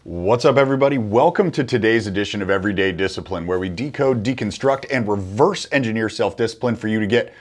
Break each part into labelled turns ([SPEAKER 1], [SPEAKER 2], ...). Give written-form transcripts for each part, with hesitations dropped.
[SPEAKER 1] What's up, everybody? Welcome to today's edition of Everyday Discipline, where we decode, deconstruct, and reverse engineer self-discipline for you to get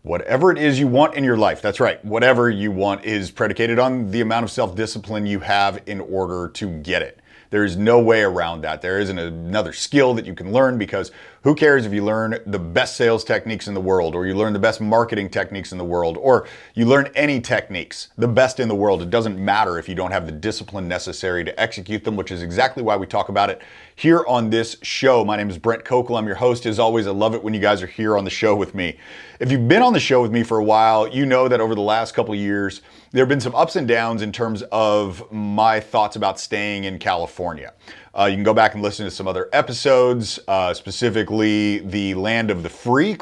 [SPEAKER 1] whatever it is you want in your life. That's right, whatever you want is predicated on the amount of self-discipline you have in order to get it. There is no way around that. There isn't another skill that you can learn, because who cares if you learn the best sales techniques in the world, or you learn the best marketing techniques in the world, or you learn any techniques, the best in the world. It doesn't matter if you don't have the discipline necessary to execute them, which is exactly why we talk about it here on this show. My name is Brent Kokel. I'm your host. As always, I love it when you guys are here on the show with me. If you've been on the show with me for a while, you know that over the last couple of years, there have been some ups and downs in terms of my thoughts about staying in California. You can go back and listen to some other episodes, specifically the Land of the Free, ?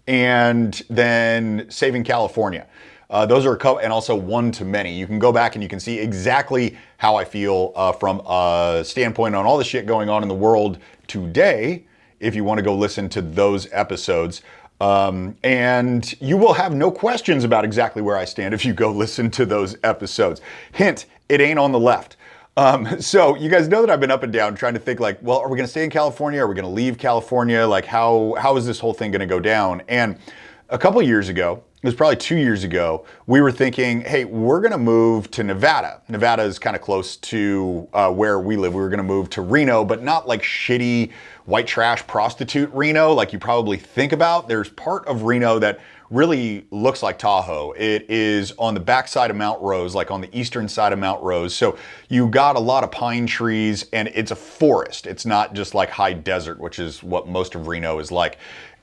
[SPEAKER 1] And then Saving California. Those are a couple, and also One to Many. You can go back and you can see exactly how I feel from a standpoint on all the shit going on in the world today, if you want to go listen to those episodes. And you will have no questions about exactly where I stand if you go listen to those episodes. Hint, it ain't on the left. So you guys know that I've been up and down trying to think, like, well, are we going to stay in California? Are we going to leave California? Like, how is this whole thing going to go down? And a couple of years ago, it was probably 2 years ago, we were thinking, hey, we're going to move to Nevada. Nevada is kind of close to where we live. We were going to move to Reno, but not like shitty white trash prostitute Reno like you probably think about. There's part of Reno that really looks like Tahoe. It is on the backside of Mount Rose, like on the eastern side of Mount Rose. So you got a lot of pine trees, and it's a forest. It's not just like high desert, which is what most of Reno is like.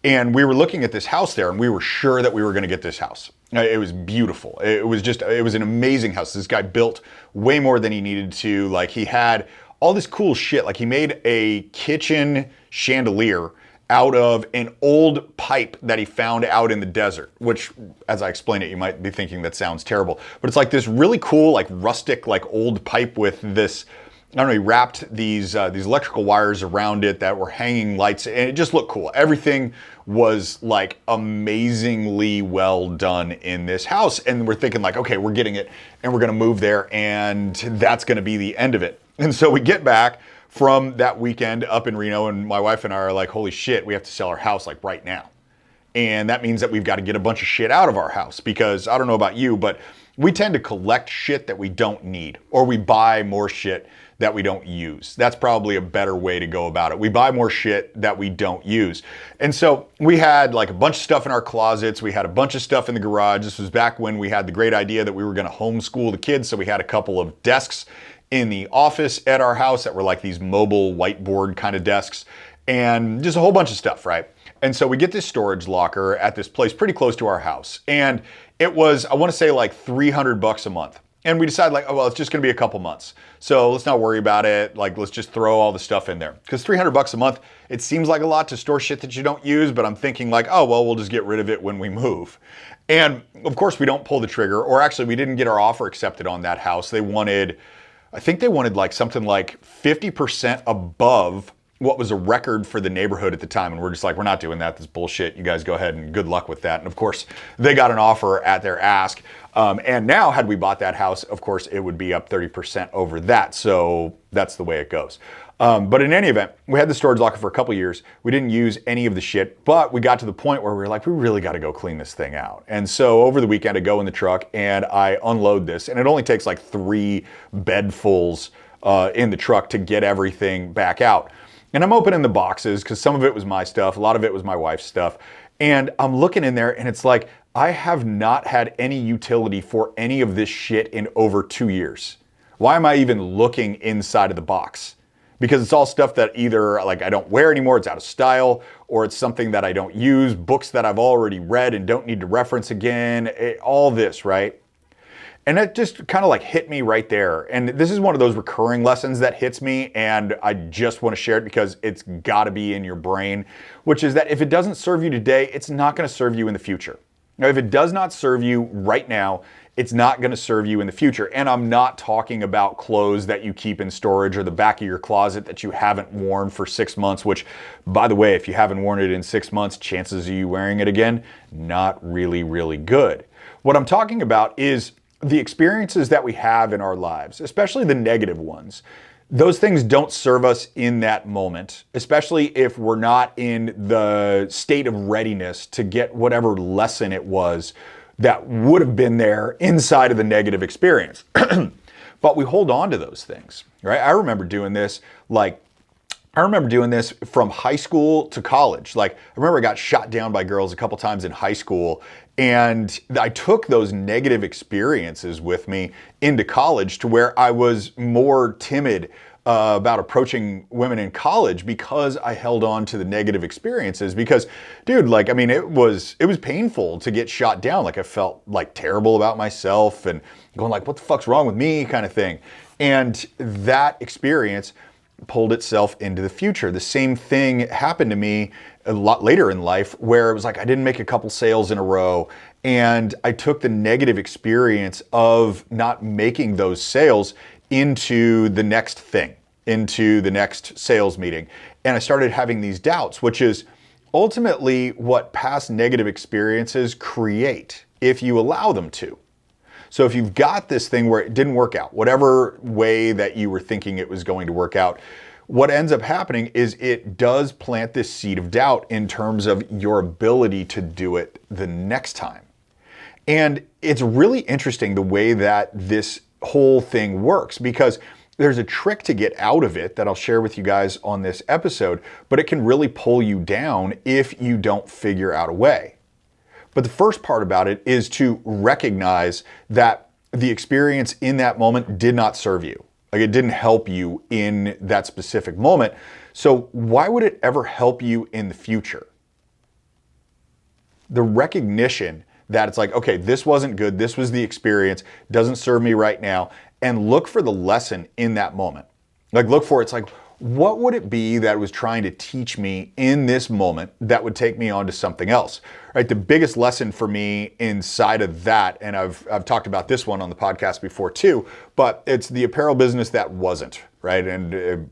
[SPEAKER 1] And we were looking at this house there, and we were sure that we were going to get this house. It was beautiful. It was an amazing house. This guy built way more than he needed to. Like, he had all this cool shit. Like, he made a kitchen chandelier out of an old pipe that he found out in the desert, which, as I explain it, you might be thinking that sounds terrible. But it's like this really cool, like rustic, like old pipe with this, I don't know, he wrapped these electrical wires around it that were hanging lights, and it just looked cool. Everything was like amazingly well done in this house. And we're thinking like, okay, we're getting it and we're going to move there, and that's going to be the end of it. And so we get back from that weekend up in Reno, and my wife and I are like, holy shit, we have to sell our house like right now. And that means that we've got to get a bunch of shit out of our house, because I don't know about you, but we tend to collect shit that we don't need, or we buy more shit that we don't use. That's probably a better way to go about it. We buy more shit that we don't use. And so we had like a bunch of stuff in our closets. We had a bunch of stuff in the garage. This was back when we had the great idea that we were going to homeschool the kids. So we had a couple of desks in the office at our house that were like these mobile whiteboard kind of desks, and just a whole bunch of stuff, right? And so we get this storage locker at this place pretty close to our house. And it was, I want to say, like $300 a month. And we decided, like, oh, well, it's just going to be a couple months, so let's not worry about it. Like, let's just throw all the stuff in there. Because $300 a month, it seems like a lot to store shit that you don't use, but I'm thinking like, oh, well, we'll just get rid of it when we move. And of course, we don't pull the trigger, or actually, we didn't get our offer accepted on that house. I think they wanted like something like 50% above what was a record for the neighborhood at the time. And we're just like, we're not doing that. That's bullshit. You guys go ahead and good luck with that. And of course, they got an offer at their ask. And now, had we bought that house, of course, it would be up 30% over that. So that's the way it goes. But in any event, we had the storage locker for a couple years. We didn't use any of the shit, but we got to the point where we were like, we really got to go clean this thing out. And so over the weekend, I go in the truck and I unload this, and it only takes like 3 bedfuls in the truck to get everything back out. And I'm opening the boxes, because some of it was my stuff, a lot of it was my wife's stuff. And I'm looking in there, and it's like, I have not had any utility for any of this shit in over 2 years. Why am I even looking inside of the box? Because it's all stuff that either like I don't wear anymore, it's out of style, or it's something that I don't use, books that I've already read and don't need to reference again, all this, right? And it just kind of like hit me right there. And this is one of those recurring lessons that hits me, and I just want to share it because it's got to be in your brain, which is that if it doesn't serve you today, it's not going to serve you in the future. Now, if it does not serve you right now, it's not going to serve you in the future. And I'm not talking about clothes that you keep in storage or the back of your closet that you haven't worn for 6 months, which, by the way, if you haven't worn it in 6 months, chances of you wearing it again, not really, really good. What I'm talking about is the experiences that we have in our lives, especially the negative ones, those things don't serve us in that moment, especially if we're not in the state of readiness to get whatever lesson it was that would have been there inside of the negative experience. But we hold on to those things, right? I remember doing this from high school to college. Like, I remember I got shot down by girls a couple times in high school, and I took those negative experiences with me into college to where I was more timid about approaching women in college because I held on to the negative experiences. Because, dude, like, I mean, it was painful to get shot down. Like, I felt like terrible about myself and going like, what the fuck's wrong with me, kind of thing. And that experience pulled itself into the future. The same thing happened to me a lot later in life, where it was like I didn't make a couple sales in a row, and I took the negative experience of not making those sales into the next thing, into the next sales meeting. And I started having these doubts, which is ultimately what past negative experiences create if you allow them to. So if you've got this thing where it didn't work out, whatever way that you were thinking it was going to work out, what ends up happening is it does plant this seed of doubt in terms of your ability to do it the next time. And it's really interesting the way that this whole thing works, because there's a trick to get out of it that I'll share with you guys on this episode, but it can really pull you down if you don't figure out a way. But the first part about it is to recognize that the experience in that moment did not serve you. Like, it didn't help you in that specific moment. So why would it ever help you in the future? The recognition that it's like, okay, this wasn't good. This was the experience. Doesn't serve me right now. And look for the lesson in that moment. Like, look for it's like, what would it be that was trying to teach me in this moment that would take me on to something else, right? The biggest lesson for me inside of that, and I've talked about this one on the podcast before too, but it's the apparel business that wasn't, right? And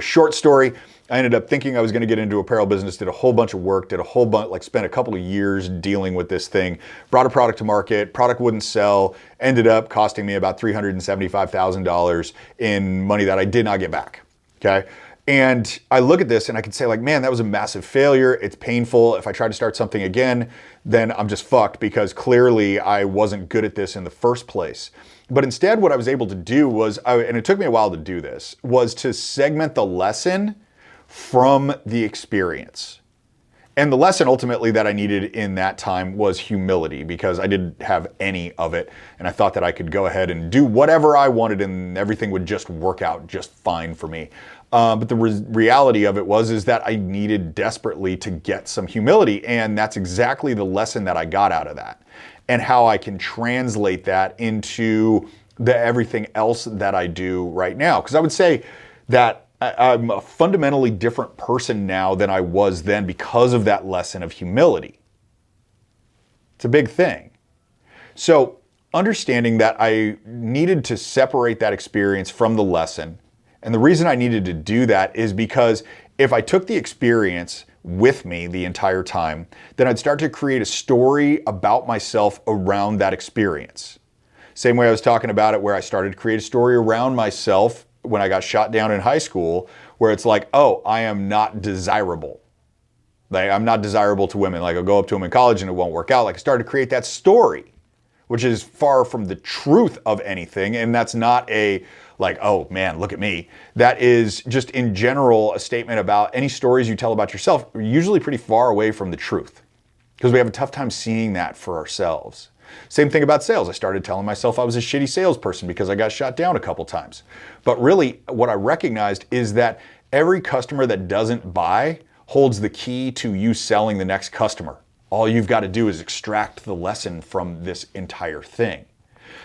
[SPEAKER 1] short story, I ended up thinking I was going to get into apparel business, did a whole bunch of work, spent a couple of years dealing with this thing, brought a product to market, product wouldn't sell, ended up costing me about $375,000 in money that I did not get back. Okay. And I look at this and I can say like, man, that was a massive failure. It's painful. If I try to start something again, then I'm just fucked, because clearly I wasn't good at this in the first place. But instead, what I was able to do was, and it took me a while to do this, was to segment the lesson from the experience. And the lesson ultimately that I needed in that time was humility, because I didn't have any of it. And I thought that I could go ahead and do whatever I wanted and everything would just work out just fine for me. But the reality of it is that I needed desperately to get some humility. And that's exactly the lesson that I got out of that, and how I can translate that into everything else that I do right now. Because I would say that I'm a fundamentally different person now than I was then because of that lesson of humility. It's a big thing. So understanding that I needed to separate that experience from the lesson. And the reason I needed to do that is because if I took the experience with me the entire time, then I'd start to create a story about myself around that experience. Same way I was talking about it, where I started to create a story around myself when I got shot down in high school, where it's like, oh, I am not desirable. Like, I'm not desirable to women. Like, I'll go up to them in college and it won't work out. Like, I started to create that story, which is far from the truth of anything. And that's not a like, oh man, look at me. That is just in general a statement about any stories you tell about yourself are usually pretty far away from the truth, because we have a tough time seeing that for ourselves. Same thing about sales. I started telling myself I was a shitty salesperson because I got shot down a couple times. But really, what I recognized is that every customer that doesn't buy holds the key to you selling the next customer. All you've got to do is extract the lesson from this entire thing.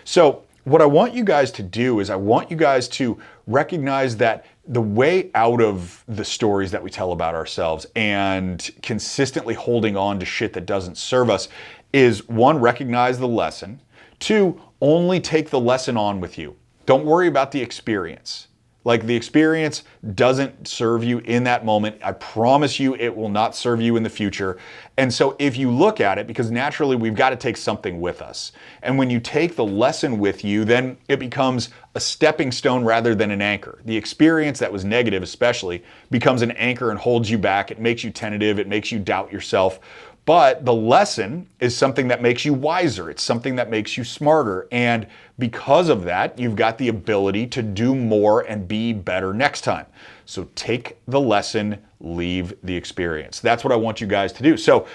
[SPEAKER 1] So what I want you guys to do is I want you guys to recognize that the way out of the stories that we tell about ourselves and consistently holding on to shit that doesn't serve us is, one, recognize the lesson. Two, only take the lesson on with you. Don't worry about the experience. Like, the experience doesn't serve you in that moment. I promise you it will not serve you in the future. And so if you look at it, because naturally we've got to take something with us. And when you take the lesson with you, then it becomes a stepping stone rather than an anchor. The experience that was negative especially becomes an anchor and holds you back. It makes you tentative. It makes you doubt yourself. But the lesson is something that makes you wiser. It's something that makes you smarter. And because of that, you've got the ability to do more and be better next time. So take the lesson, leave the experience. That's what I want you guys to do. So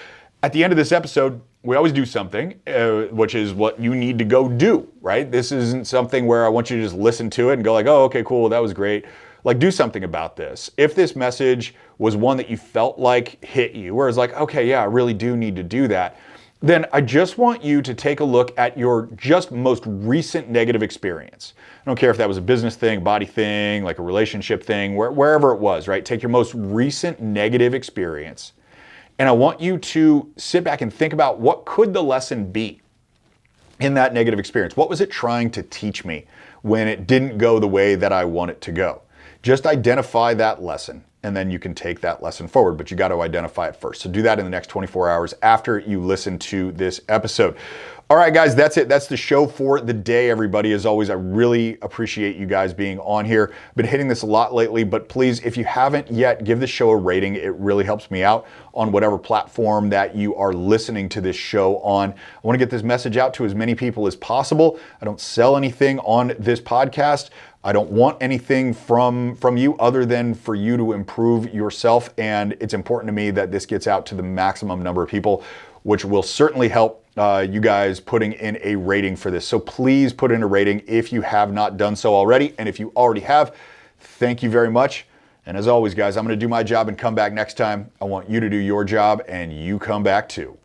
[SPEAKER 1] at the end of this episode, we always do something, which is what you need to go do, right? This isn't something where I want you to just listen to it and go like, oh, okay, cool, that was great. Like, do something about this. If this message was one that you felt like hit you, where it's like, okay, yeah, I really do need to do that, then I just want you to take a look at your just most recent negative experience. I don't care if that was a business thing, body thing, like a relationship thing, wherever it was, right? Take your most recent negative experience. And I want you to sit back and think about, what could the lesson be in that negative experience? What was it trying to teach me when it didn't go the way that I want it to go? Just identify that lesson, and then you can take that lesson forward, but you got to identify it first. So do that in the next 24 hours after you listen to this episode. All right, guys, that's it. That's the show for the day, everybody. As always, I really appreciate you guys being on here. Been hitting this a lot lately, but please, if you haven't yet, give the show a rating. It really helps me out on whatever platform that you are listening to this show on. I want to get this message out to as many people as possible. I don't sell anything on this podcast. I don't want anything from you other than for you to improve yourself. And it's important to me that this gets out to the maximum number of people, which will certainly help you guys putting in a rating for this. So please put in a rating if you have not done so already. And if you already have, thank you very much. And as always, guys, I'm going to do my job and come back next time. I want you to do your job and you come back too.